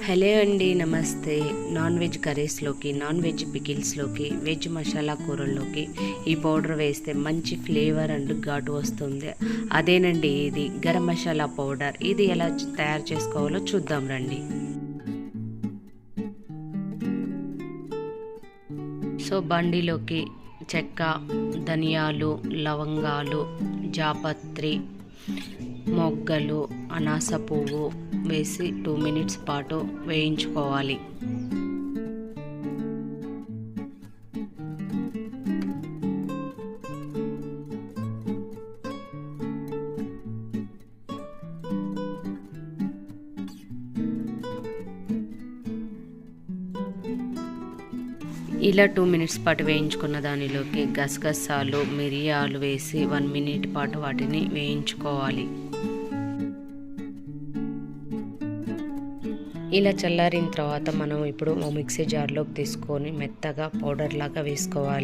Hello అండి, నమస్తే. Non veg కర్రీస్లోకి, నాన్ వెజ్ పికిల్స్లోకి, వెజ్ మసాలా కూరల్లోకి ఈ పౌడర్ వేస్తే మంచి ఫ్లేవర్ అండ్ ఘాటు వస్తుంది. అదేనండి ఇది గరం మసాలా పౌడర్. ఇది ఎలా తయారు చేసుకోవాలో చూద్దాం రండి. సో బండిలోకి చెక్క, ధనియాలు, లవంగాలు, జాపత్రి, మొగ్గలు, అనాస పువ్వు వేసి 2 మినిట్స్ పాటు వేయించుకోవాలి. ఇలా 2 మినిట్స్ పాటు వేయించుకున్న దానిలోకి గసగసాలు, మిరియాలు వేసి 1 మినిట్ పాటు వాటిని వేయించుకోవాలి. ఇలా చల్లారిన తర్వాత మనం ఇప్పుడు మిక్సీ జార్లోకి తీసుకొని మెత్తగా పౌడర్ లాగా వేసుకోవాలి.